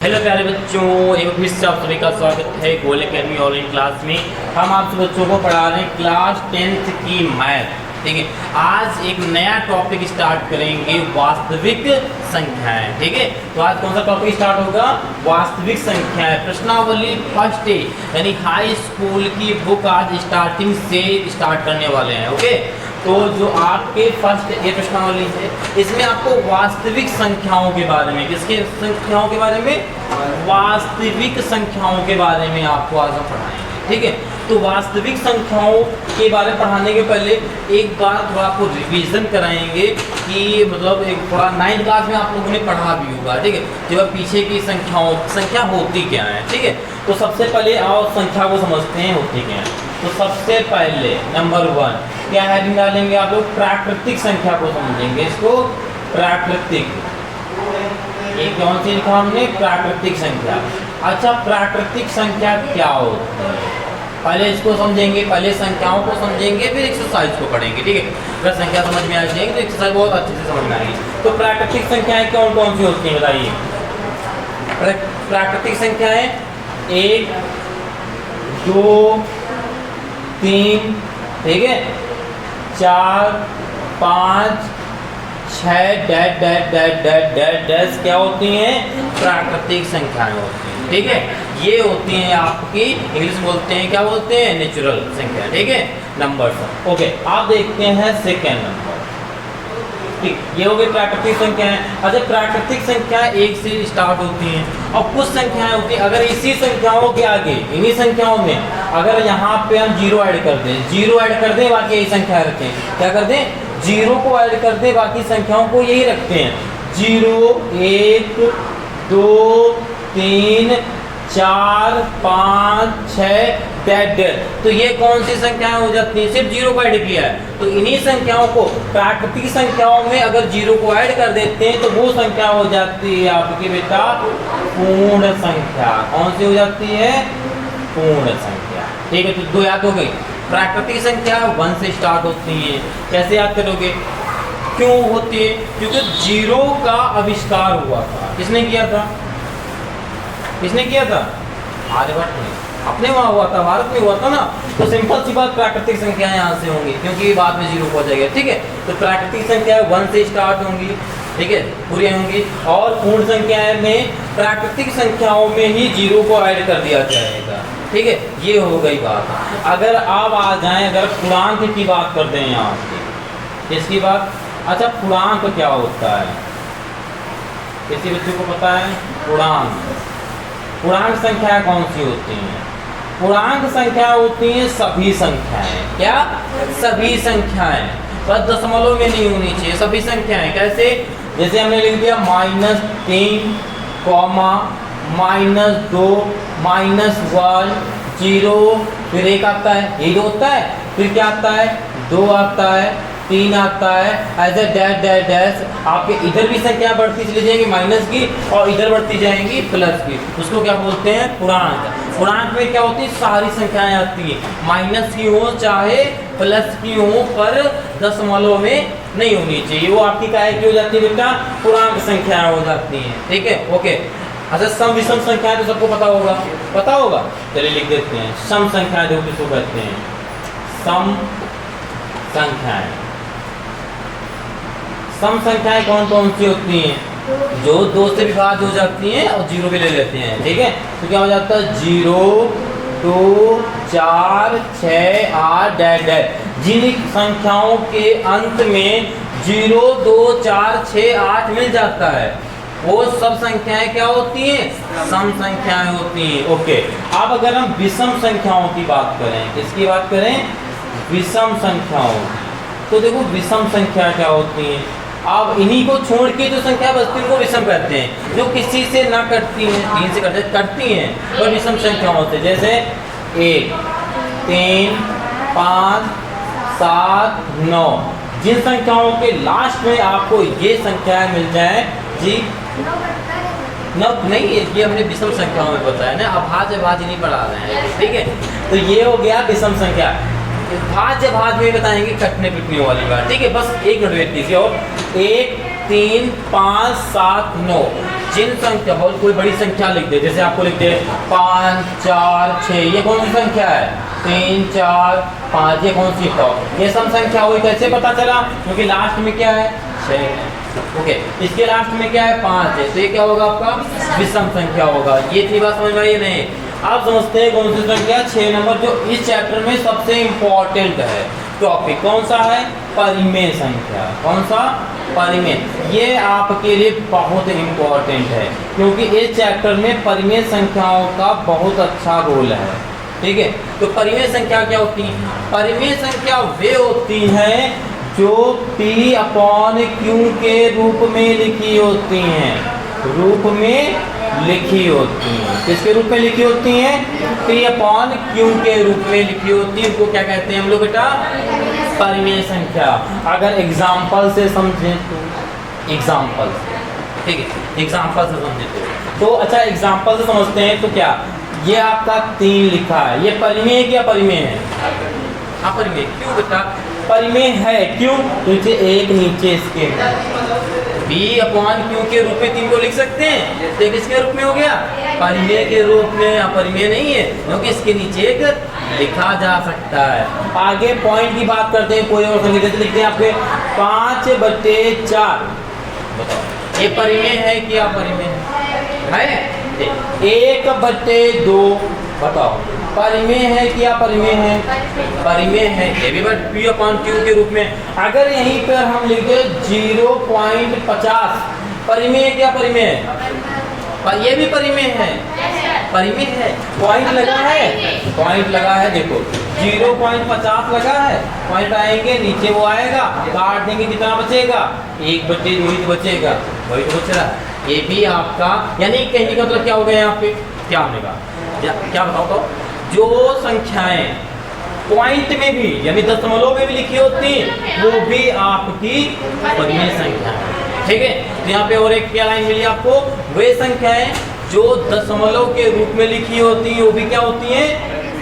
Hello प्यारे बच्चों, एक बार फिर से आप सभी का स्वागत है गोल अकेडमी ऑनलाइन क्लास में। हम आप बच्चों को पढ़ा रहे हैं क्लास 10th की मैथ। ठीक है, आज एक नया टॉपिक स्टार्ट करेंगे, वास्तविक संख्याएं। ठीक है, तो आज कौन सा टॉपिक स्टार्ट होगा? वास्तविक संख्याएं। प्रश्नावली फर्स्ट डे यानी हाई स्कूल की बुक आज स्टार्टिंग से स्टार्ट करने वाले हैं। ओके, तो जो आपके फर्स्ट ये प्रश्नावली है, इसमें आपको वास्तविक संख्याओं के बारे में, किसके संख्याओं के बारे में? वास्तविक संख्याओं के बारे में आपको आज हम पढ़ाएंगे। ठीक है, तो वास्तविक संख्याओं के बारे में पढ़ाने के पहले एक बार थोड़ा आपको रिवीजन कराएंगे कि मतलब एक थोड़ा 9th क्लास में आप लोगों ने पढ़ा भी होगा। ठीक है, जब पीछे की संख्या होती क्या है। ठीक है, तो सबसे पहले आओ संख्या को समझते हैं होती क्या है। तो सबसे पहले नंबर 1 क्या हेडिंग डालेंगे आप लोग? प्राकृतिक संख्या को समझेंगे। इसको प्राकृतिक, ये कौन सी लिखा हमने? प्राकृतिक संख्या। अच्छा, प्राकृतिक संख्या क्या होती है पहले इसको समझेंगे, पहले संख्याओं को समझेंगे, फिर एक्सरसाइज को पढ़ेंगे। ठीक है, अगर संख्या समझ में आ जाएगी तो एक्सरसाइज बहुत अच्छे से समझ में आएगी। तो प्राकृतिक संख्याएं कौन कौन सी होती हैं बताइए? प्राकृतिक संख्याएं 1, 2, 3, ठीक है, 4, 5, 6 डैश क्या होती हैं? प्राकृतिक संख्याएं होती हैं। ठीक है, ये होती हैं आपकी, इंग्लिश बोलते हैं, क्या बोलते हैं? नेचुरल संख्या। ठीक है, नंबर्स। ओके, आप देखते हैं सेकेंड नंबर। ठीक, ये हो गई प्राकृतिक संख्याएं। अच्छा, प्राकृतिक संख्या 1 से स्टार्ट होती हैं और कुछ संख्याएं होती हैं, अगर इसी संख्याओं के आगे, इन्हीं संख्याओं में अगर यहाँ पे हम 0 ऐड कर दें, 0 ऐड कर दें, बाकी यही संख्या रखते हैं। क्या कर दें? 0 को ऐड कर दें, बाकी संख्याओं को यही रखते हैं। 0, 1, 2, 3, 4, 5, 6 डैश। तो ये कौन सी संख्याएं हो जाती हैं? सिर्फ 0 को ऐड किया है। तो इन्हीं संख्याओं को, प्राकृतिक संख्याओं में अगर 0 को ऐड कर देते हैं तो वो संख्या हो जाती है आपकी बेटा पूर्ण संख्या। कौन सी हो जाती है? पूर्ण संख्या। ठीक है, तो 2 याद हो गई। प्राकृतिक संख्या 1 से स्टार्ट होती है। कैसे याद करोगे? क्यों होती है? क्योंकि 0 का आविष्कार हुआ था। किसने किया था? किसने किया था? आर्यभट्ट ने। अपने वहाँ हुआ था, भारत में हुआ था ना। तो सिंपल सी बात, प्राकृतिक संख्या यहाँ से होंगी, क्योंकि बाद में 0 हो जाएगा। ठीक है, तो प्राकृतिक संख्या 1 से स्टार्ट होंगी। ठीक है, पूरी होंगी। और पूर्ण संख्याएं में प्राकृतिक संख्याओं में ही 0 को ऐड कर दिया जाएगा। ठीक है, ये हो गई बात। अगर आप आ जाएं, अगर पूर्णांक की बात कर दें यहाँ पे, इसकी बात। अच्छा, पूर्णांक क्या होता है? किसी बच्चे को पता है? पूर्णांक संख्या कौन सी होती हैं? पूर्णांक संख्या होती हैं सभी संख्याएं। क्या? सभी संख्याएं, बस दशमलव में नहीं होनी चाहिए। सभी संख्याएं कैसे? जैसे हमने लिख दिया -3, -2, -1, 0, फिर 1 आता है, यही तो होता है। फिर क्या आता है? 2 आता है, 3 आता है, ऐसे डैश। आपके इधर भी संख्या बढ़ती चली जाएंगी माइनस की, और इधर बढ़ती जाएंगी प्लस की। उसको क्या बोलते हैं? पूर्णांक। पूर्णांक में क्या होती है? सारी संख्याएं आती हैं, माइनस की हो चाहे प्लस की हो, पर दशमलव में नहीं होनी चाहिए। वो आपकी काय की हो जाती है बेटा? पूर्णांक संख्याएं हो जाती हैं। ठीक है, ओके। अच्छा, सम विषम संख्याएं तो सबको पता होगा, पता होगा। चलिए लिख देते हैं। सम संख्याएं जो किसको कहते हैं? सम संख्याएं। सम संख्याएं कौन कौन सी होती हैं? जो 2 से विभाज्य हो जाती हैं और 0 भी ले लेते हैं। ठीक है, तो क्या हो जाता है? 0, 2, 4, 6, 8 डैश। जिन संख्याओं के अंत में 0, 2, 4, 6, 8 मिल जाता है, वो सब संख्याएं क्या होती हैं? सम संख्याएं होती हैं। ओके, अब अगर हम विषम संख्याओं की बात करें, किसकी बात करें? विषम संख्याओं। तो देखो, विषम संख्या क्या होती है? अब इन्हीं को छोड़ के जो संख्या बचती है उनको विषम कहते हैं। जो किसी से ना कटती हैं, 3 से कटती हैं, वह विषम संख्या होते हैं। जैसे 1, 3, 5, 7, 9। जिन संख्याओं के लास्ट में आपको ये संख्याएं मिल जाए जी, नहीं, ये हमने विषम संख्याओं में बताया ना। अभाज्य नहीं पढ़ा रहे हैं। ठीक है, तो ये हो गया विषम संख्या। भाज्य में बताएंगे कटने पिटने वाली बात। ठीक है, बस 1 मिनट वेट कीजिए। और 1, 3, 5, 7, 9 जिन संख्या बहुत कोई बड़ी संख्या लिख दे, जैसे आपको लिख दे 5 4 6, ये कौन सी संख्या है? 3 4 5, ये कौन सी तो ये सम संख्या हुई। कैसे पता चला? क्योंकि लास्ट में क्या है? 6 है। ओके, इसके लास्ट में क्या है? 5 है, तो ये क्या होगा आपका? विषम संख्या होगा। ये थी बात समझ में आई नहीं? आप समझते हैं कौन सी संख्या? 6 नंबर, जो इस चैप्टर में सबसे इंपॉर्टेंट है टॉपिक। कौन सा है? परिमेय संख्या। कौन सा? परिमेय। ये आपके लिए बहुत इंपॉर्टेंट है, क्योंकि इस चैप्टर में परिमेय संख्याओं का बहुत अच्छा रोल है। ठीक है, तो परिमेय संख्या क्या होती है? परिमेय संख्या वे होती हैं जो P/Q के रूप में लिखी होती हैं। रूप में लिखी होती हैं। किसके रूप में लिखी होती हैं? P/Q के रूप में लिखी होती है। उनको क्या कहते हैं हम लोग बेटा? परिमेय संख्या। अगर एग्जाम्पल से समझें तो, एग्जाम्पल, ठीक है, एग्जाम्पल से समझे तो अच्छा एग्जाम्पल से समझते हैं तो क्या, ये आपका 3 लिखा है, ये परिमेय है क्या? परिमेय है। अपरिमेय क्यों बेटा? परिमेय है क्यों? क्योंकि एक नीचे इसके P/Q के रूप में 3 को लिख सकते हैं, तो किसके रूप में हो गया? परिमेय के रूप में। अपरिमेय नहीं है, क्योंकि इसके नीचे एक लिखा जा सकता है। आगे पॉइंट की बात करते हैं। कोई और संख्या लिखते हैं आपके 5/4, बताओ ये परिमेय है कि अपरिमेय है? 1/2, बताओ परिमेय है कि अपरिमेय है? परिमेय है, ये भी बट P/Q के रूप में। अगर यहीं पर हम लिखे 0.50, परिमेय है क्या? परिमेय है, पर ये भी परिमेय है। परिमेय है, पॉइंट लगा है, पॉइंट लगा है, देखो 0.50 लगा है, पॉइंट आएंगे नीचे वो आएगा, काट देंगे, कितना बचेगा? 1/2 बचेगा, वही तो बच रहा है। ये भी आपका, यानी कहने का मतलब क्या हो गया यहाँ पे? क्या होने का? क्या बताओ तो? जो संख्याएं पॉइंट में भी यानी दशमलव में भी लिखी होती हैं, वो भी आपकी परिमेय संख्या है। ठीक है, तो यहाँ पे और एक क्या लाइन मिली आपको? वे संख्याएं जो दशमलव के रूप में लिखी होती हैं, वो भी क्या होती हैं?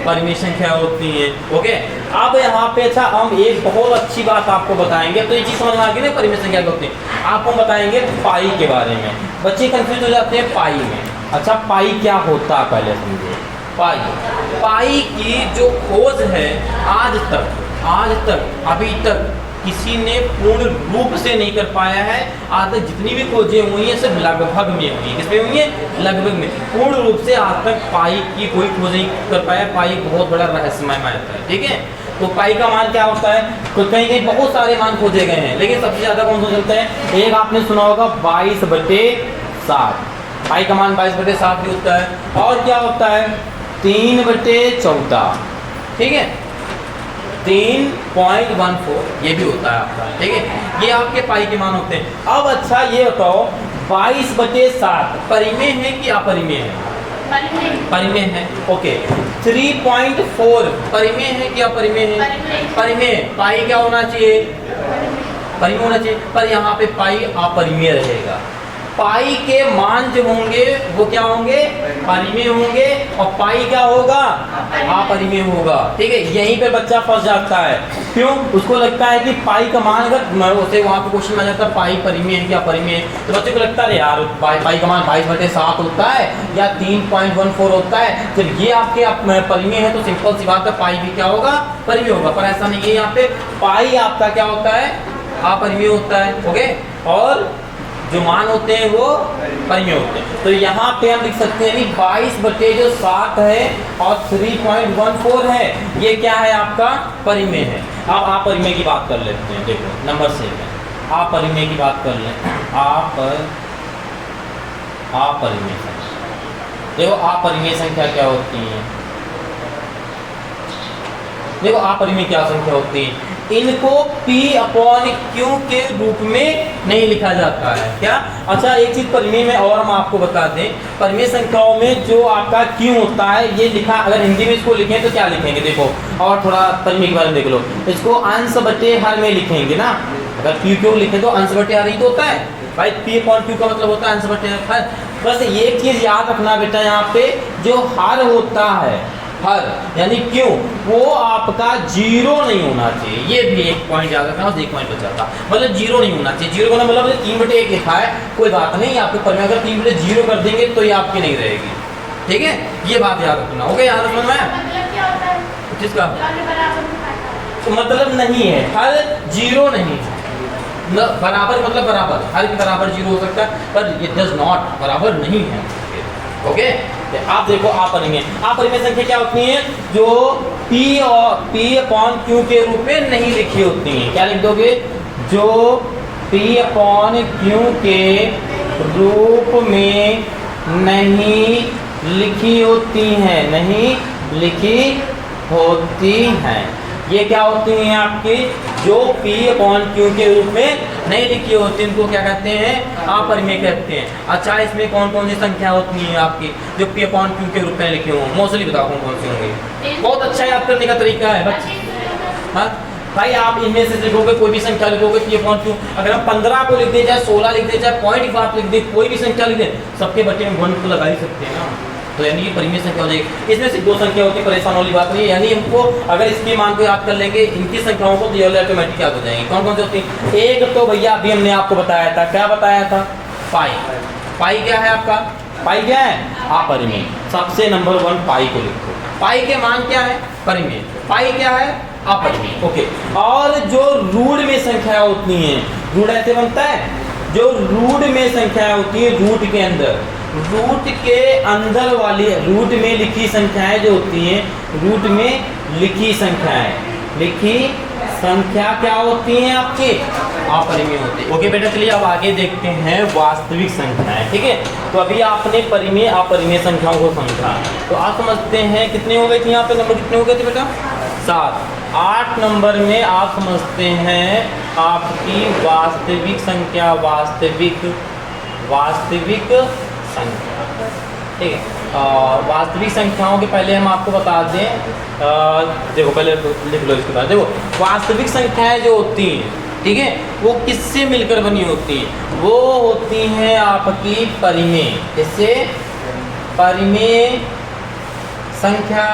परिमेय संख्या होती हैं। ओके, अब यहाँ पे अच्छा हम एक बहुत अच्छी बात आपको बताएंगे, तो ये चीज समझ में आ गई ना परिमेय संख्या क्या होती है। आपको बताएंगे पाई के बारे में। बच्चे कंफ्यूज हो जाते हैं पाई में। अच्छा, पाई क्या होता है पहले समझिए। पाई की जो खोज है आज तक अभी तक किसी ने पूर्ण रूप से नहीं कर पाया है। आज तक जितनी भी खोजें हुई हैं सब लगभग में हुई है। किसमें हुई है? लगभग में। पूर्ण रूप से आज तक पाई की कोई खोज नहीं कर पाया। पाई बहुत बड़ा रहस्यमय मान है। ठीक है, तो पाई का मान क्या होता है? तो कहीं कहीं बहुत सारे मान खोजे गए हैं, लेकिन सबसे ज्यादा कौन सा चलता है? एक आपने सुना होगा 22/7। पाई का मान 22/7 भी होता है। और क्या होता है? 3/14। ठीक है, 3.14 ये भी होता है आपका। ठीक है, ये आपके पाई के मान होते हैं। अब अच्छा ये बताओ 22/7 परिमेय है कि अपरिमेय है? परिमेय है। ओके, 3.4 परिमेय है कि अपरिमेय है? परिमेय। पाई क्या होना चाहिए? परिमेय होना चाहिए, पर यहाँ पे पाई अपरिमेय रहेगा। पाई के मान जो होंगे वो क्या होंगे? परिमेय होंगे, और पाई क्या होगा? अपरिमेय होगा। ठीक है, यहीं पे बच्चा फंस जाता है। क्यों? उसको लगता है कि पाई का मान, अगर उसे वहाँ पे क्वेश्चन में आ जाता है पाई परिमेय है क्या अपरिमेय है, तो बच्चे को लगता है यार पाई का मान 22/7 होता है या 3.14 होता है। जब ये आपके परिमेय है तो सिंपल सी बात है पाई भी क्या होगा? परिमेय होगा। पर ऐसा नहीं है, यहाँ पे पाई आपका क्या होता है? अपरिमेय होता है। ओके, और जो मान होते हैं वो परिमेय होते हैं। तो यहाँ पे हम लिख सकते हैं 22/7 है और 3.14 है, ये क्या है? आपका परिमेय है। अब आप परिमेय की बात कर लेते हैं। देखो नंबर से आप परिमेय की बात कर लें। अपरिमेय संख्या, देखो अपरिमेय संख्या क्या होती है? देखो अपरिमेय क्या संख्या होती है? इनको P/Q के रूप में नहीं लिखा जाता है। क्या? अच्छा, एक चीज परिमेय में और हम आपको बता दें, परिमेय संख्याओं में जो आपका Q होता है ये लिखा, अगर हिंदी में इसको लिखें तो क्या लिखेंगे? देखो और थोड़ा परिमेय के बारे में देख लो। इसको अंश बटे हर में लिखेंगे ना। अगर Q लिखे तो अंश बटे हर ही तो होता है भाई। P/Q का मतलब होता है अंश बटे हर। बस एक चीज याद रखना बेटा, यहाँ पे जो हर होता है हर यानी क्यों, वो आपका जीरो नहीं होना चाहिए। ये भी एक पॉइंट याद रखना, एक पॉइंट बचा था, मतलब जीरो नहीं होना चाहिए। जीरो का मतलब 3/1 लिखा है, कोई बात नहीं, आपके पर में अगर 3/0 कर देंगे तो ये आपकी नहीं रहेगी, ठीक है, ये बात याद रखना। ओके, याद रखना है जिसका तो मतलब नहीं है, हर जीरो नहीं है, बराबर मतलब बराबर, हर के बराबर जीरो हो सकता है, पर ये डज नॉट, बराबर नहीं है। ओके, आप देखो अपरिमेय संख्या क्या होती है, जो P और P/Q के रूप में नहीं लिखी होती हैं। क्या लिख दोगे, जो P/Q के रूप में नहीं लिखी होती हैं, नहीं लिखी होती हैं। ये क्या होती हैं आपकी, जो P/Q के रूप में नहीं लिखी होती, इनको क्या कहते हैं, अपरिमेय कहते हैं। अच्छा, इसमें कौन कौन सी संख्या होती हैं आपकी जो P/Q के रूप में लिखी हो, मोस्टली बताओ कौन कौन सी होंगी। बहुत अच्छा याद करने का तरीका है बच्चे। हाँ भाई, आप इनमें से लिखोगे, कोई भी संख्या लिखोगे P/Q, अगर हम 15 को लिख दे, चाहे 16 लिख दे, चाहे पॉइंट बात लिख दे, कोई भी संख्या लिख दे, सबके बच्चे में 1 तो लगा ही सकते हैं ना, तो यानी ये परिमेय संख्या हो जाएगी। इसमें से 2 संख्या होती है, परेशान वाली बात नहीं है, यानी हमको अगर इसके मान को याद कर लेंगे, इनकी संख्याओं को तो ये ऑटोमेटिक याद हो जाएंगे। कौन कौन सी होती है, एक तो भैया अभी हमने आपको बताया था, क्या बताया था, पाई। पाई क्या है आपका, पाई क्या है, अपरिमेय। सबसे नंबर 1 पाई को लिखो, पाई के मान क्या है, परिमेय, पाई क्या है, अपरिमेय। ओके, और जो रूट में संख्या होती हैं, रूट ऐसे बनता है, जो रूट में संख्या होती है, रूट के अंदर, रूट के अंदर वाली रूट में लिखी संख्याएं जो होती हैं, रूट में लिखी संख्याएं, लिखी संख्या क्या होती हैं आपकी, अपरिमेय होती है। ओके बेटा, चलिए अब आगे देखते हैं वास्तविक संख्याएं, ठीक है। तो अभी आपने परिमेय अपरिमेय संख्याओं को समझा, तो आप समझते हैं कितने हो गए थे यहाँ पे, नंबर कितने हो गए थे बेटा, 7। 8 नंबर में आप समझते हैं आपकी वास्तविक संख्या, वास्तविक संख्या, ठीक है। वास्तविक संख्याओं के पहले हम आपको बता दें, देखो पहले लिख लो इसके बाद, देखो वास्तविक संख्याएं जो होती हैं, ठीक है, वो किससे मिलकर बनी होती हैं, वो होती हैं आपकी परिमेय, किससे, परिमेय संख्या,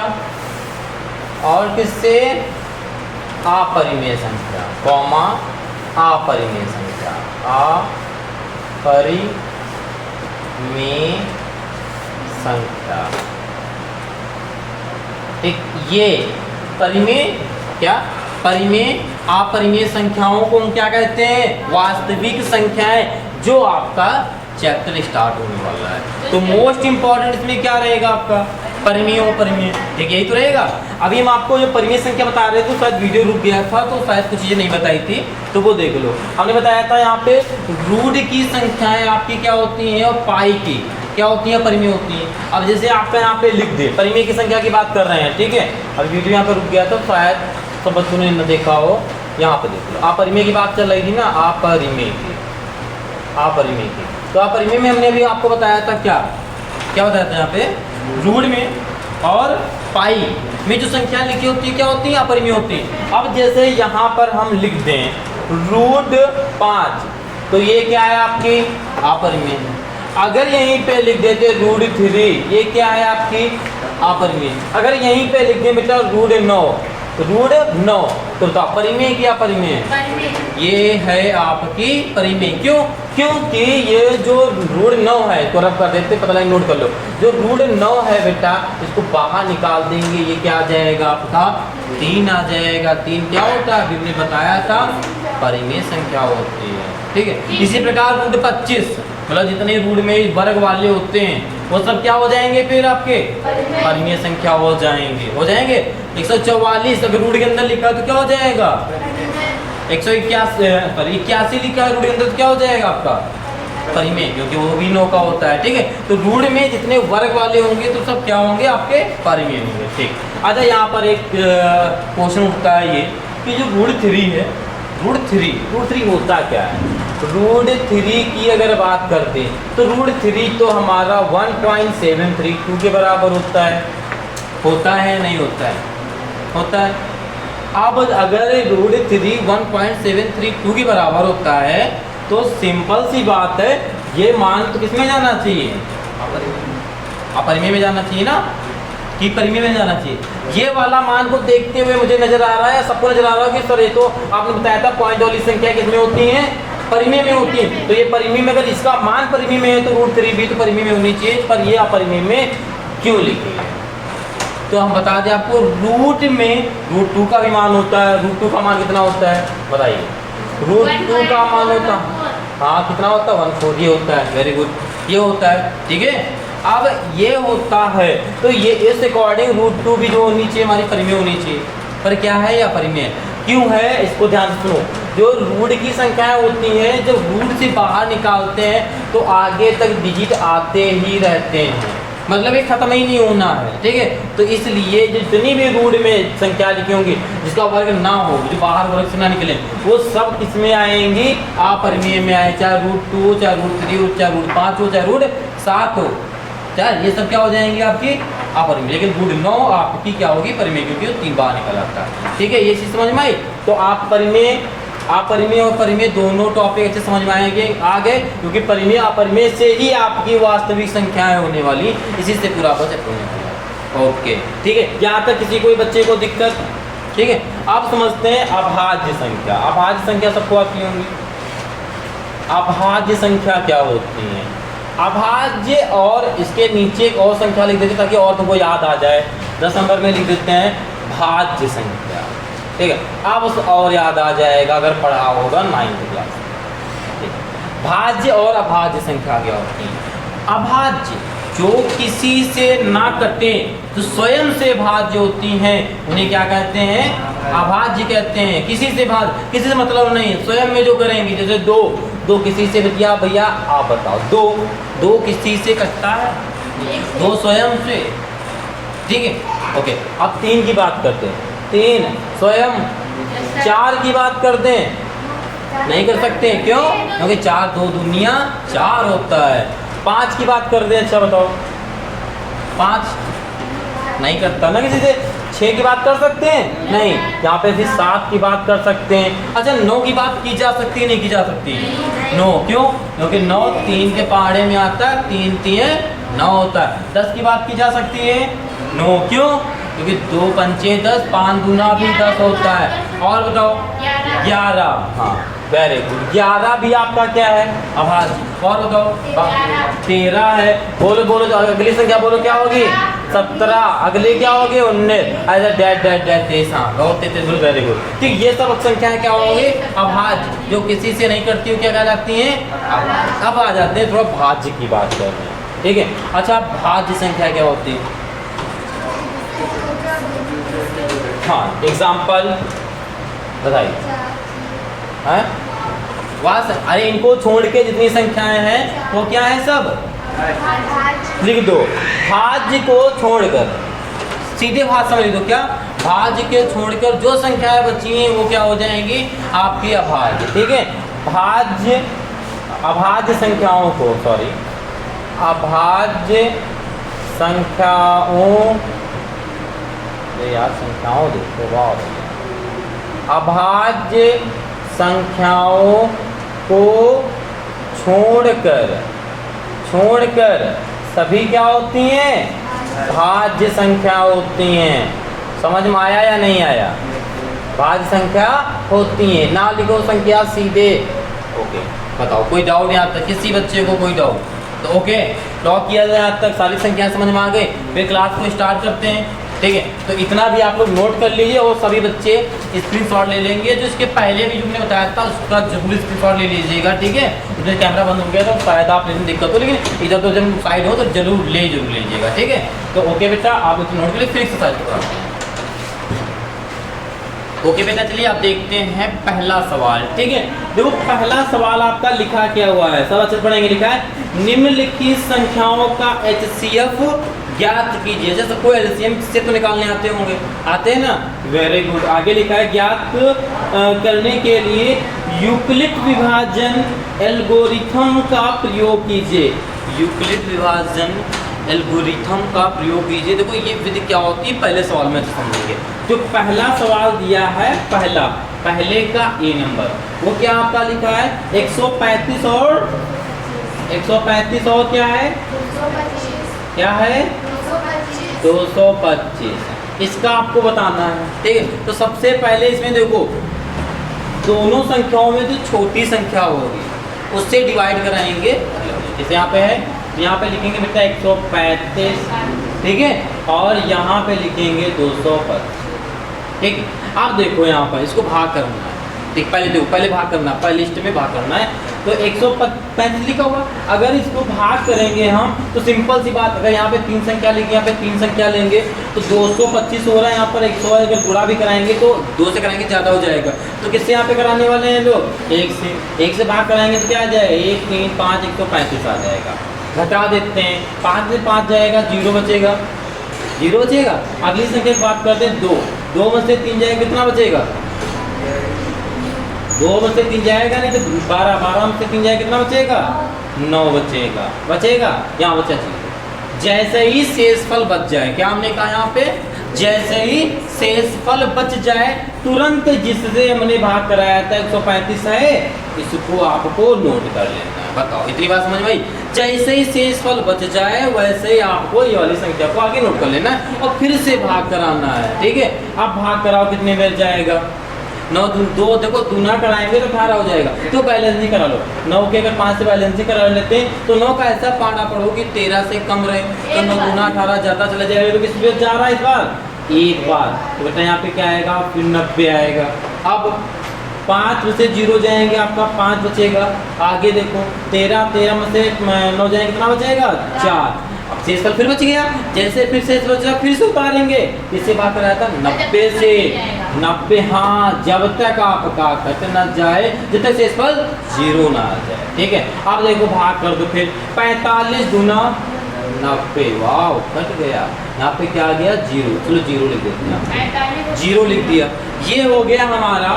और किससे, अपरिमेय संख्या, कॉमा अपरिमेय संख्या, अपरिमेय संख्या, एक ये परिमेय, क्या परिमेय, अपरिमेय संख्याओं को हम क्या कहते हैं, वास्तविक संख्याएं, जो आपका चैप्टर स्टार्ट होने वाला है। तो मोस्ट इंपॉर्टेंट इसमें क्या रहेगा आपका, परिमेय और परिमेय, ठीक यही तो रहेगा। अभी हम आपको जो परिमेय संख्या बता रहे थे, तो शायद वीडियो रुक गया था, तो शायद कुछ चीज़ें नहीं बताई थी, तो वो देख लो। हमने बताया था यहाँ पे रूट की संख्याएं आपकी क्या होती हैं, और पाई की क्या होती हैं, परिमेय होती हैं। अब जैसे आपका यहाँ पे लिख दे, परिमेय की संख्या की बात कर रहे हैं, ठीक है। अब वीडियो यहाँ पे रुक गया था, शायद सब बच्चों ने न देखा हो, यहाँ पे देख लो। अपरिमेय की बात चल रही थी ना, अपरिमेय की, अपरिमेय की। तो अपरिमेय में हमने अभी आपको बताया था, क्या क्या बताया था यहाँ पे, रूट में और पाई में जो संख्या लिखी होती है क्या होती है, अपरिमेय होती है। अब जैसे यहाँ पर हम लिख दें रूट 5, तो ये क्या है आपकी, अपरिमेय है। अगर यहीं पे लिख देते रूट 3, ये क्या है आपकी, अपरिमेय। अगर यहीं पे लिख दें बेटा रूट 9, रूट 9, तो बताओ परिमेय क्या, परिमेय, ये है आपकी परिमेय। क्यों, क्योंकि ये जो रूट 9 है, तो रब कर देते, पता नहीं, नोट कर लो, जो रूट 9 है बेटा, इसको बाहर निकाल देंगे, ये क्या आ जाएगा आपका, 3 आ जाएगा। 3 क्या होता है, अभी हमने बताया था, परिमेय संख्या होती है, ठीक है। इसी प्रकार रूट 25, मतलब जितने रूट में वर्ग वाले होते हैं, वो सब क्या हो जाएंगे फिर आपके, परिमेय संख्या हो जाएंगे, 144 अगर रूट के अंदर लिखा तो क्या हो जाएगा, 181 लिखा है रूट के अंदर तो क्या हो जाएगा आपका, परिमेय, क्योंकि वो भी 9 का होता है, ठीक है। तो रूट में जितने वर्ग वाले होंगे तो सब क्या होंगे, आपके परिमेय होंगे, ठीक। अच्छा, यहाँ पर एक क्वेश्चन उठता है ये कि जो रूट 3 है, रूट 3 होता क्या है। रूट 3 की अगर बात करते हैं तो रूट 3 तो हमारा 1.732 के बराबर होता है नहीं होता है, होता है। अब अगर रूट 3 1.732 के बराबर होता है, तो सिंपल सी बात है, ये मान तो किस में जाना चाहिए, अपरिमेय में जाना चाहिए ना। कि परिमेय में जाना चाहिए। ये वाला मान को देखते हुए मुझे नजर आ रहा है, सबको नजर आ रहा है कि सर ये तो आपने बताया था पॉइंट वाली संख्या किसमें होती है, परिमेय में होती है। तो ये परिमेय में, अगर इसका मान परिमेय में है तो √3 भी तो परिमेय में होनी चाहिए, पर ये अपरिमेय में क्यों लिखी है? तो हम बता दें आपको, रूट में √2 का भी मान होता है। √2 का मान कितना होता है बताइए? √2 का मान होता है, हाँ कितना होता है? 1/4 ये होता है। वेरी गुड, ये होता है, ठीक है। अब ये होता है तो ये इस अकॉर्डिंग √2 भी जो होनी चाहिए हमारी परिमेय होनी चाहिए, पर क्या है या परिमेय क्यों है? इसको ध्यान से सुनो। जो रूट की संख्याएं होती हैं, जब रूट से बाहर निकालते हैं तो आगे तक डिजिट आते ही रहते हैं, मतलब ये खत्म ही नहीं होना है, ठीक है। तो इसलिए जितनी भी रूट में संख्या लिखी होंगी जिसका वर्ग ना हो, जो बाहर वर्ग से ना निकले, वो सब किसमें आएंगी? अपरिमेय में आए, चाहे √2 चाहे √3 चाहे √5 हो चाहे √7 हो, चाहे ये सब क्या हो जाएंगे आपकी अपरिमेय। लेकिन √9 आपकी क्या होगी? परिमेय, क्योंकि वो 3 बार निकल आता है, ठीक है। ये चीज़ समझ में आई? तो आप परिमेय और परिमेय दोनों टॉपिक अच्छे समझ में आगे, क्योंकि परिमेय अपरिमेय से ही आपकी वास्तविक संख्याएं होने वाली, इसी से पूरा बजट होने वाला। ओके, ठीक है। यहाँ तक किसी कोई बच्चे को दिक्कत? ठीक है। अब समझते हैं अभाज्य संख्या। अभाज्य संख्या सबको आती होंगी। अभाज्य संख्या क्या होती है? अभाज्य, और इसके नीचे एक और संख्या लिख देते ताकि और तुमको याद आ जाए। 10 नंबर में लिख देते हैं भाज्य संख्या, ठीक है। अब उस और याद आ जाएगा अगर पढ़ा होगा 9th क्लास, ठीक है। भाज्य और अभाज्य संख्या क्या होती है? अभाज्य जो किसी से ना कटे, जो स्वयं से भाज्य होती हैं, उन्हें क्या कहते हैं? अभाज्य कहते हैं। किसी से भाज्य, किसी से मतलब नहीं, स्वयं में जो करेंगे। जैसे दो किसी से, भैया आप बताओ, दो किसी से कटता है? 2 स्वयं से, ठीक है। ओके, अब 3 की बात करते हैं। 3 स्वयं। 4 की बात करते हैं, नहीं कर सकते, क्यों? क्योंकि 4 2 दुनिया 4 होता है। 5 की बात कर दें, अच्छा बताओ, 5 नहीं करता ना किसी से। 6 की बात कर सकते हैं? नहीं। यहाँ पे फिर 7 की बात कर सकते हैं। अच्छा, 9 की बात की जा सकती है? नहीं की जा सकती। 9 क्यों? क्योंकि 9 3 के पहाड़े में आता है, 3 3 9 होता है। 10 की बात की जा सकती है? 9 क्यों? क्योंकि 2 पंचे 10, 5 दूना भी 10 होता है। और बताओ 11, हाँ वेरी गुड। 11 भी आपका क्या है? अभाज्य। और बताओ 13 है। बोलो अगली संख्या बोलो, क्या होगी? 17। अगली क्या होगी? 19। ऐसा डेट बहुत वेरी गुड, ठीक। ये सब संख्याएं क्या होंगी? अभाज्य, जो किसी से नहीं करती हो क्या कहलाती हैं? अब आ जाते हैं थोड़ा भाज्य की बात कर रहे हैं, ठीक है। अच्छा, भाज्य संख्या क्या होती है? हाँ, एग्जाम्पल बताइए। हैं? अरे इनको छोड़ के जितनी संख्याएं हैं वो क्या है? सब लिख दो। भाज्य को छोड़कर, सीधे भाज्य समझ दो, क्या? भाज्य के छोड़कर जो संख्याएं बची हैं वो क्या हो जाएंगी? आपकी अभाज्य, ठीक है। अभाज्य संख्याओं को, अभाज्य संख्याओं, यार संख्याओं देखो, वाह। अभाज्य संख्याओं को छोड़कर सभी क्या होती हैं? भाज्य संख्या होती हैं। समझ में आया या नहीं आया? भाज्य संख्या होती हैं। ना लिखो संख्या सीधे। ओके, बताओ कोई डाउट यहाँ तक? किसी बच्चे को कोई डाउट? तो ओके, लॉक किया जाए। यहाँ तक सारी संख्या समझ में आ गई। फिर क्लास को स्टार्ट करते हैं, ठीक है। तो इतना भी आप लोग नोट कर लीजिए, और सभी बच्चे स्क्रीनशॉट ले लेंगे। जो इसके पहले भी जो मैंने बताया था उसका जरूर स्क्रीनशॉट ले लीजिएगा, ठीक है। इधर कैमरा बंद हो गया तो शायद आप लेने दिक्कत हो, लेकिन इधर तो जब साइड हो तो जरूर लीजिएगा, ठीक है। तो ओके बेटा, आप इसे नोट कर लीजिए, फिर एक्सरसाइज कराते हैं। ओके बेटा, चलिए आप देखते हैं पहला सवाल, ठीक है। देखो पहला सवाल आपका लिखा क्या हुआ है, सब अच्छे से पढ़ेंगे। लिखा है निम्नलिखित संख्याओं का HCF ज्ञात कीजिए। जैसे कोई एलसीएम से तो निकालने आते हैं ना, वेरी गुड। आगे लिखा है ज्ञात करने के लिए यूक्लिड विभाजन एल्गोरिथम का प्रयोग कीजिए। यूक्लिड विभाजन एल्गोरिथम का प्रयोग कीजिए। देखो ये विधि क्या होती है, पहले सवाल में समझेंगे। जो पहला सवाल दिया है, पहले का ए नंबर, वो क्या आपका लिखा है? 135 और 135 और क्या है? क्या है? 225 इसका आपको बताना है। ठीक है, तो सबसे पहले इसमें देखो दोनों संख्याओं में जो छोटी संख्या होगी उससे डिवाइड कराएंगे। जैसे यहाँ पे है, यहाँ पे लिखेंगे बेटा 135, ठीक है, और यहाँ पे लिखेंगे 225। ठीक, आप देखो यहाँ पर इसको भाग करना है। ठीक, पहले देखो, पहले भाग करना, पहले लिस्ट में भाग करना है। तो 135 लिखा हुआ, अगर इसको भाग करेंगे हम तो सिंपल सी बात, अगर यहाँ पे 3 संख्या लिखी, यहाँ पे 3 संख्या लेंगे तो 225 हो रहा है। यहाँ पर 100 अगर गुणा भी कराएंगे तो 2 से कराएंगे ज़्यादा हो जाएगा। तो किससे यहाँ पे कराने वाले हैं लोग? 1 से भाग कराएंगे तो क्या आ जाएगा? 1 3 5 135 आ जाएगा। घटा देते हैं, 5 से 5 जाएगा, 0 बचेगा, 0 बचेगा। अगली संख्या की बात करते हैं 2 में से 3 जाएगा, कितना बचेगा? 2 में से 3 जाएगा नहीं तो 12 में से 3 जाएगा, कितना बचेगा? 9 बचेगा। यहाँ बचा 0। जैसे ही शेषफल बच जाए, क्या हमने कहा यहाँ पे? जैसे ही शेषफल बच जाए तुरंत जिससे हमने भाग कराया था 135 है, इसको आपको नोट कर लेना है। बताओ, इतनी बात समझ भाई? जैसे ही शेषफल बच जाए वैसे ही आपको ये वाली संख्या को आगे नोट कर लेना है और फिर से भाग कराना है। ठीक है, अब भाग कराओ, कितने में जाएगा? 9 2, देखो दूना कराएंगे तो 18 हो जाएगा, तो बैलेंस ही करा लो। 9 के अगर 5 से बैलेंस ही करा लेते हैं तो 9 का ऐसा पाना पड़ो कि 13 से कम रहे, तो 9 दूना 18 ज़्यादा चला जाएगा। तो किस पे जा रहा है इस बार? एक बार। तो बेटा यहाँ पे क्या आएगा? फिर 90 आएगा। अब 5 में से 0 जाएंगे, आपका 5 बचेगा। आगे देखो 13 में से 9 जाएंगे, कितना बचेगा? 4। अब शेषफल फिर बच गया। जैसे फिर शेषफल बचा फिर से उतारेंगे, इससे बात कर रहा था 90 से 90। हाँ, जब तक आपका कट न जाए, जब तक शेषफल 0 ना आ जाए। ठीक है, अब देखो भाग कर दो फिर 45 गुना 90। वाह, कट गया। यहाँ पे क्या आ गया? 0। चलो 0 लिख देते हैं, 0 लिख दिया। ये हो गया हमारा।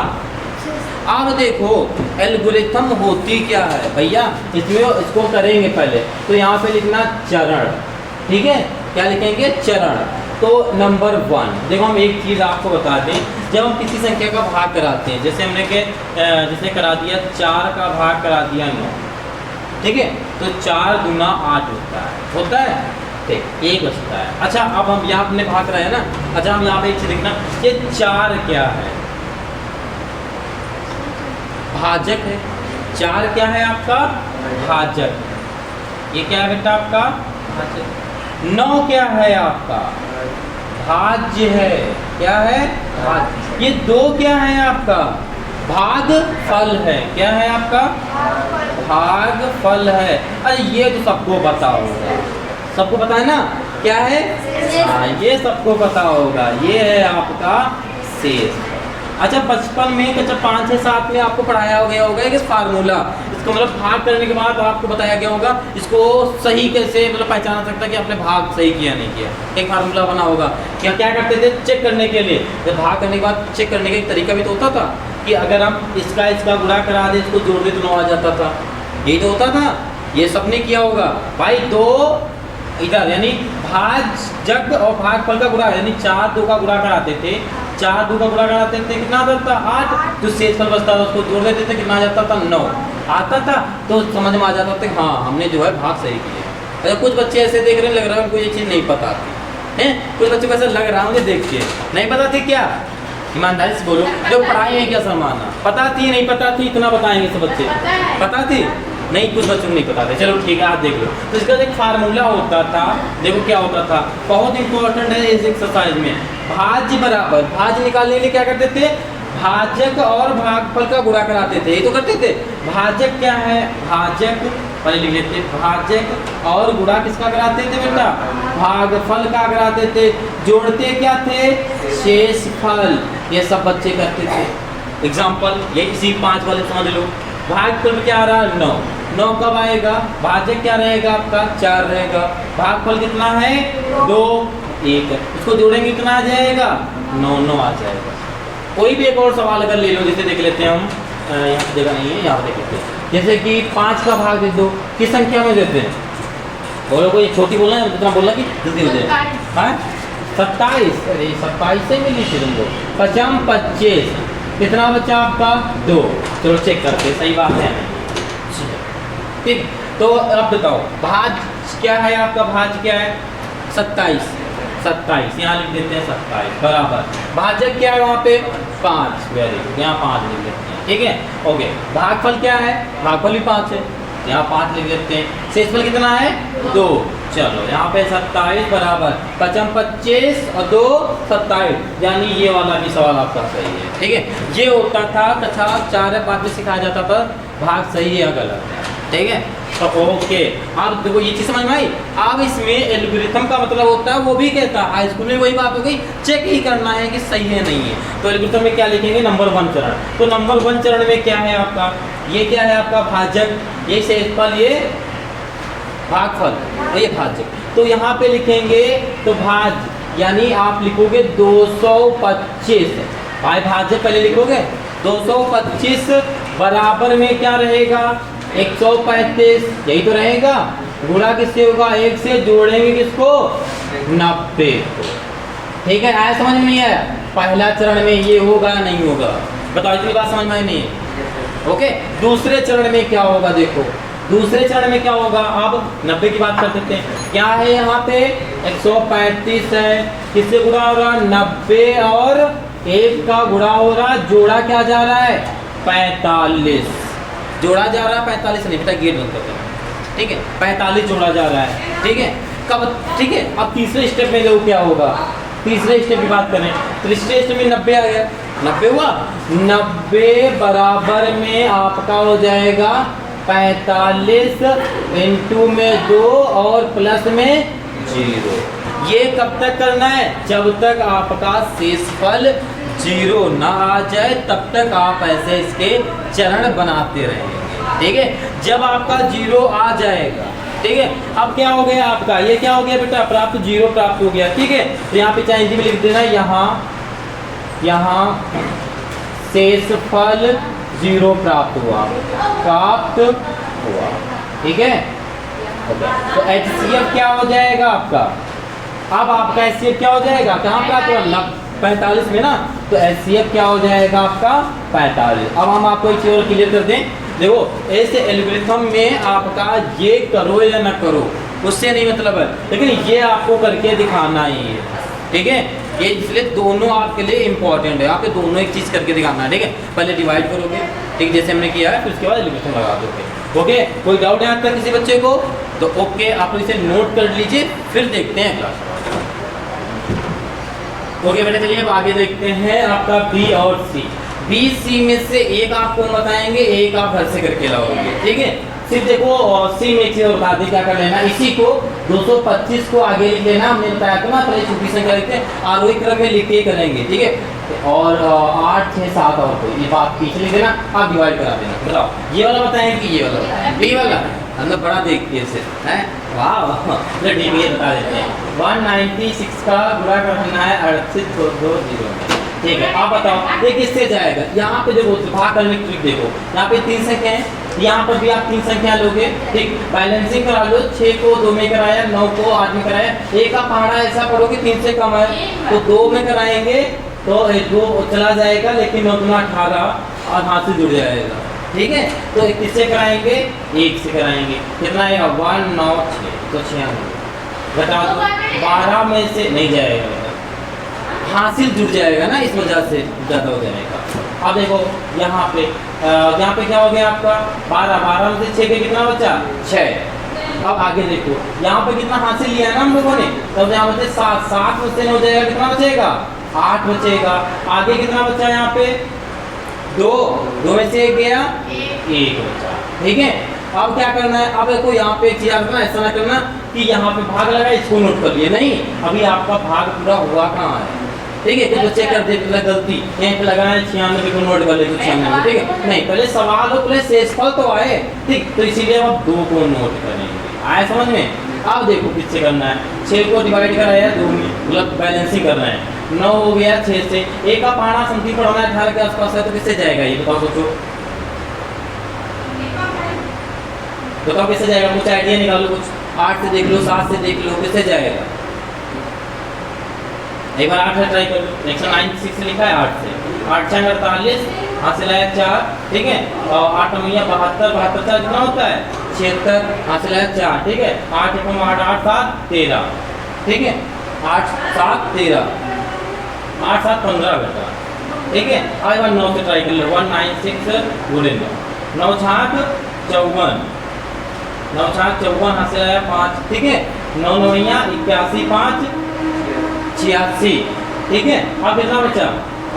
अब देखो एल्गोरिथम होती क्या है भैया, इसमें इसको करेंगे पहले तो यहाँ पे लिखना चरण। ठीक है, क्या लिखेंगे? चरण। तो नंबर 1 देखो, हम एक चीज़ आपको बता दें, जब हम किसी संख्या का भाग कराते हैं, जैसे हमने जैसे करा दिया 4 का भाग करा दिया 9, ठीक है, तो 4 दूना 8 होता है। ठीक, 1 बचता है। अच्छा, अब हम यहाँ अपने भाग कराए ना। अच्छा, हम यहाँ पे एक चीज़ लिखना, ये 4 क्या है? भाजक है। 4 क्या है आपका? भाजक। ये क्या है बेटा आपका? भाजक। 9 क्या है आपका? भाज्य है। क्या है? भाज्य। ये 2 क्या है आपका? भागफल है। क्या है आपका? भागफल है। अरे ये तो सबको पता होगा, सबको पता है ना? क्या है? हाँ, ये सबको पता होगा। ये है आपका शेष। अच्छा, बचपन में अच्छा 5 से 7 में आपको पढ़ाया गया होगा एक फार्मूला, इसको मतलब भाग करने के बाद आपको बताया गया होगा इसको सही कैसे मतलब पहचाना सकता है कि आपने भाग सही किया नहीं किया। एक फार्मूला बना होगा। क्या क्या करते थे चेक करने के लिए? जब भाग करने के बाद चेक करने का एक तरीका भी तो होता था कि अगर हम इसका गुणा करा दे, इसको जोड़ दे तो 9 आ जाता था। यही तो होता था, ये सबने किया होगा भाई। 2 इधर यानी भाजक और भागफल का गुणा, यानी 4 2 का गुणा कराते थे, 4 2 का गुणा कराते थे, कितना आता था? 8। जो शेषफल बचता था उसको जोड़ देते थे, कितना आ जाता था? 9 आता था। तो समझ में आ जाता था कि हाँ, हमने जो है भाग सही किया। अच्छा, कुछ बच्चे ऐसे देख रहे हैं, लग रहा है उनको ये चीज़ नहीं पता थी है। कुछ बच्चों को ऐसा लग रहा है मुझे देख के नहीं पता थी। क्या ईमानदारी से बोलो, जो पढ़ाई है क्या सरमाना? पता थी नहीं पता थी? इतना बताएंगे सब बच्चे। पता थी नहीं, कुछ बच्चों को नहीं पता था। चलो ठीक है, आप देख लो। तो इसका एक फार्मूला होता था, देखो क्या होता था, बहुत इंपॉर्टेंट है इस एक्सरसाइज में। भाज्य बराबर, भाज्य निकालने के लिए क्या करते थे? भाजक और भागफल का गुणा कराते थे। ये तो करते थे। भाजक क्या है? भाजक पहले लिख लेते, भाजक और गुणा किसका कराते थे बेटा? भागफल का कराते थे। जोड़ते क्या थे? शेषफल। ये सब बच्चे करते थे। एग्जाम्पल ये इसी 5 वाले समझ लो। भागफल में क्या आ रहा है? 9। 9 कब आएगा? भाजक क्या रहेगा आपका? 4 रहेगा। भागफल कितना है? 2 1। इसको जोड़ेंगे कितना आ जाएगा? 9 9 आ जाएगा। कोई भी एक और सवाल अगर ले लो, जैसे देख लेते हैं हम, यहाँ जगह नहीं है, यहाँ देख लेते हैं। जैसे कि 5 का भाग दे दो, किस संख्या में देते हैं? बोलो, कोई छोटी बोलना है, जितना बोलना कि जल्दी हो जाए। हाँ 27। अरे 27 से मिली थी तुमको। 55 25। कितना बचा आपका? 2। चलो चेक करते, सही बात है। ठीक, तो अब बताओ भाज क्या है आपका? भाज क्या है? 27। 27, यहाँ लिख देते हैं 27 बराबर भाजक क्या है वहाँ पे 5, वेरी गुड, यहाँ 5 लिख देते हैं, ठीक है, ओके। भागफल क्या है, भागफल भी 5 है, यहाँ 5 लिख देते हैं। शेषफल कितना है 2, चलो यहाँ पे 27 बराबर 5 25 और 2 27, यानी ये वाला भी सवाल आपका सही है, ठीक है। ये होता था कक्षा 4 या 5 में सिखाया जाता था भाग सही है या गलत है, ठीक है। तो ओके, अब देखो ये चीज समझ में आई। अब इसमें एल्गोरिथम का मतलब होता है, वो भी कहता है हाई स्कूल में वही बात हो गई, चेक ही करना है कि सही है नहीं है। तो एल्गोरिथम में क्या लिखेंगे, नंबर 1 चरण। तो नंबर 1 चरण में क्या है आपका, ये क्या है आपका भाजक, ये शेषफल, ये भागफल, ये भाजक। तो यहाँ पे लिखेंगे तो भाज यानी आप लिखोगे 225, भाई भाजक पहले लिखोगे 225 बराबर में क्या रहेगा 135, यही तो रहेगा। गुणा किससे होगा, 1 से, जोड़ेंगे किसको 90 को, ठीक है। आया समझ में नहीं आया, पहला चरण में ये होगा नहीं होगा, बताओ इतनी बात समझ में नहीं है, ओके। दूसरे चरण में क्या होगा, देखो दूसरे चरण में क्या होगा, अब 90 की बात कर देते हैं। क्या है यहाँ पे 135 है, किससे गुणा हो रहा 90 और 1 का गुणा हो रहा, जोड़ा क्या जा रहा है 45, जोड़ा जा रहा है 45 नहीं बेटा, गेट बंद करते हैं, ठीक है, 45 जोड़ा जा रहा है, ठीक है। कब, ठीक है। अब तीसरे स्टेप में देखो क्या होगा, तीसरे स्टेप की बात करें, तीसरे स्टेप में 90 आ गया, 90 हुआ, 90 बराबर में आपका हो जाएगा 45 इंटू में 2 और प्लस में 0। ये कब तक करना है, जब तक आपका शेषफल 0 ना आ जाए तब तक आप ऐसे इसके चरण बनाते रहेंगे, ठीक है। जब आपका 0 आ जाएगा, ठीक है, अब क्या हो गया आपका, ये क्या हो गया बेटा, प्राप्त 0 प्राप्त हो गया, ठीक है। तो यहाँ पे चाहे हिंदी में लिख देना, यहाँ शेषफल 0 प्राप्त हुआ, ठीक है, तो HCF क्या हो जाएगा आपका, अब आपका HCF क्या हो जाएगा, कहाँ प्राप्त हुआ 45 में ना, तो HCF क्या हो जाएगा आपका 45। अब हम आपको एक चीज और क्लियर कर दें, देखो ऐसे एल्गोरिथम में आपका ये करो या ना करो उससे नहीं मतलब है, लेकिन ये आपको करके दिखाना ही है, ठीक है। ये इसलिए दोनों आपके लिए इंपॉर्टेंट है, आपके दोनों एक चीज करके दिखाना है, ठीक है। पहले डिवाइड करोगे, ठीक, जैसे हमने किया है, फिर उसके बाद एल्गोरिथम लगा दोगे, ओके। कोई डाउट है आज तक किसी बच्चे को, तो ओके आप इसे नोट कर लीजिए, फिर देखते हैं क्लास। ओके बेटा, चलिए अब आगे देखते हैं आपका बी और सी। बी सी में से एक आपको बताएंगे, एक आप घर से करके लाओगे, ठीक है। सिर्फ देखो सी में से और दादी क्या कर लेना, इसी को 225 को आगे लिख लेना, हमने बताया था ना पहले छोटी संख्या लिखते हैं, आरोही क्रम में लिख के करेंगे, ठीक है। और 8 6 7 और कोई ये बात पीछे लिख देना, आप डिवाइड करा देना। बताओ ये वाला बताएंगे कि ये वाला बताएंगे, बी वाला मतलब बड़ा देखिए से है, वाह ठीक है, ये बता देते हैं। 196 का गुणा करना है 3820, ठीक है। आप बताओ ये किससे जाएगा, यहाँ पे देखो भाग करने की ट्रिक देखो, यहाँ पे 3 संख्या है, यहाँ पर भी आप 3 संख्या लोगे, ठीक, बैलेंसिंग करा लो, 6 को 2 में कराया, 9 को 8 में कराया, एक का पहाड़ा ऐसा पढ़ोगे 3 से कम है तो 2 में कराएंगे तो 2 चला जाएगा, लेकिन 9 दूना 18 और हाथ से जुड़ जाएगा, ठीक है। तो किससे कराएंगे, 1 से कराएंगे, कितना आएगा 196, तो 96 बता दो, 12 में से नहीं जाएगा, हासिल जुड़ जाएगा ना, इस वजह से ज़्यादा हो जाएगा। अब देखो यहाँ पे क्या हो गया आपका 12 में से 6 के कितना बचा 6। अब आगे देखो यहाँ पे कितना हासिल लिया है ना हम लोगों ने, तब यहाँ बचे 7 में से हो जाएगा, कितना बचेगा 8 बचेगा। आगे कितना बचा यहाँ पे 2 में से 1 गया 1 बचा, ठीक है। अब क्या करना है, अब देखो यहाँ पे चीज करना, ऐसा ना करना कि यहाँ पे भाग लगा इसको नोट कर लिए, नहीं, अभी आपका भाग पूरा हुआ कहाँ है, ठीक है। तो बच्चे कर दे गलती, यहीं पे लगाना है 96 को नोट कर ले, 96, ठीक है। नहीं, पहले सवाल हो, पहले शेषफल तो आए, ठीक, तो इसीलिए आप 2 को नोट करेंगे, आया समझ में। अब देखो किससे करना है, 6 को डिवाइड कराया 2 में, मतलब बैलेंसिंग करना है, 9 हो गया 6 से, एक का पहाड़ा संति पढ़ाना है 18 के आसपास है, तो किससे जाएगा ये बताओ, सोचो बताओ किससे जाएगा, कुछ आइडिया निकालो, कुछ 8 से देख लो, 7 से देख लो, किससे जाएगा, एक बार 8 से ट्राई कर लो, 196 लिखा है 8 से, 8 6 48, हाथ से लाया 4, ठीक है, और 8 9 72, 72 कितना होता है 76, हाथ से लाया 4, ठीक है, 8 1 8 8 7 13, ठीक है। 8 7 13, 8 7 15 बेटा, ठीक है। अब एक बार 9 से ट्राई कर लो, 1 9 6 गुणे 9, 9 छाक 54, 9 छाक 54 हाथ से आया 5, ठीक है। 9 9 81 5 86, ठीक है। अब कितना बचा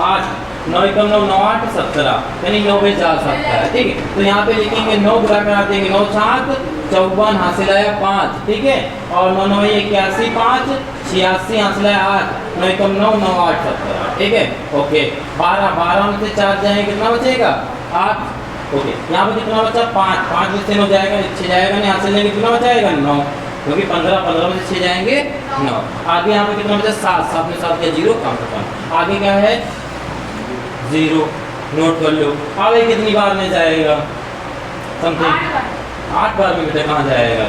8, 9 1 9 9 8 17, यानी 9 पे 4 सकता है, ठीक है। तो यहाँ पे लिखेंगे 9 गुणा करा देंगे, 9 छाक 54 हासिल आया 5, ठीक है। और 9 9 81 5 86 हासिल आया 8, 9 1 9 9 8 17, ठीक है। ओके 12 12 में से 4 जाएंगे कितना बचेगा 8, ओके। यहाँ पे कितना बचा 5 5 में से 9 जाएगा 6 जाएगा, नहीं हासिल लेंगे कितना बचाएगा 9, क्योंकि 15 15 में से 6 जाएंगे 9। आगे यहाँ पे कितना बचा 7 7 में 7 का 0 काम खत्म। आगे क्या है 0, नोट कर लो। अब ये कितनी बार में जाएगा समथिंग 8 बार में बेटा, कहाँ जाएगा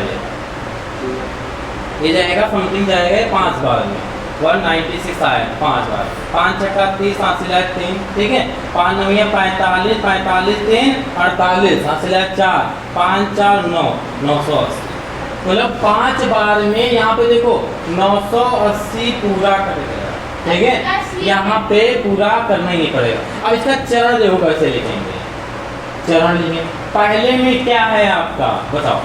ये जाएगा समथिंग जाएगा 5 बार में, 196 आया 5 बार, 5 छक्का 30 हासिल है 3, ठीक है। 5 9 45 45 3 48 हासिल है 4, 5 4 9 980, मतलब 5 बार में यहाँ पे देखो 980 पूरा कर गया, ठीक है। यहाँ पे पूरा करना ही नहीं पड़ेगा। अब इसका चरण देखो कैसे लिखेंगे, चरण लिखेंगे। पहले में क्या है आपका बताओ,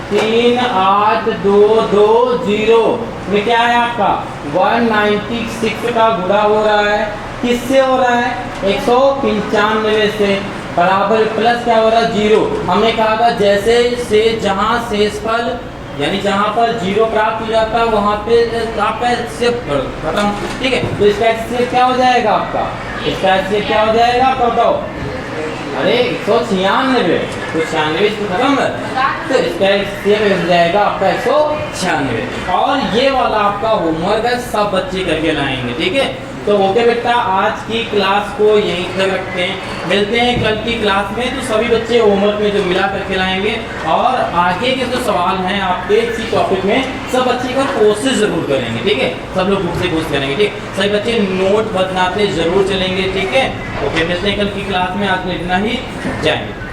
3 8 2 2 0 में क्या है आपका 196 का गुणा हो रहा है, किससे हो रहा है 195 से, बराबर प्लस क्या हो रहा है 0। हमने कहा था जैसे से जहाँ शेषफल यानी जहाँ पर 0 प्राप्त हो जाता है वहाँ पे आपका एक्सेप खत्म, ठीक है। तो इसका एक्सेप क्या हो जाएगा आपका, इसका एक्सेप क्या हो जाएगा आपका बताओ, अरे 196, तो 96 तो खत्म है, तो इसका एक्सेप हो जाएगा आपका 196। और ये वाला आपका होमवर्क है, सब बच्चे करके लाएंगे, ठीक है। तो ओके बेटा, आज की क्लास को यहीं तक रखते हैं, मिलते हैं कल की क्लास में। तो सभी बच्चे होमवर्क में जो मिला करके लाएंगे, और आगे के जो सवाल हैं आपके इसी टॉपिक में सब बच्चे का कोशिश जरूर करेंगे, ठीक है। सब लोग बुक से कोशिश करेंगे, ठीक। सभी बच्चे नोट बनाते जरूर चलेंगे, ठीक है। ओके, मिलते हैं कल की क्लास में, आज में इतना ही, जाएंगे।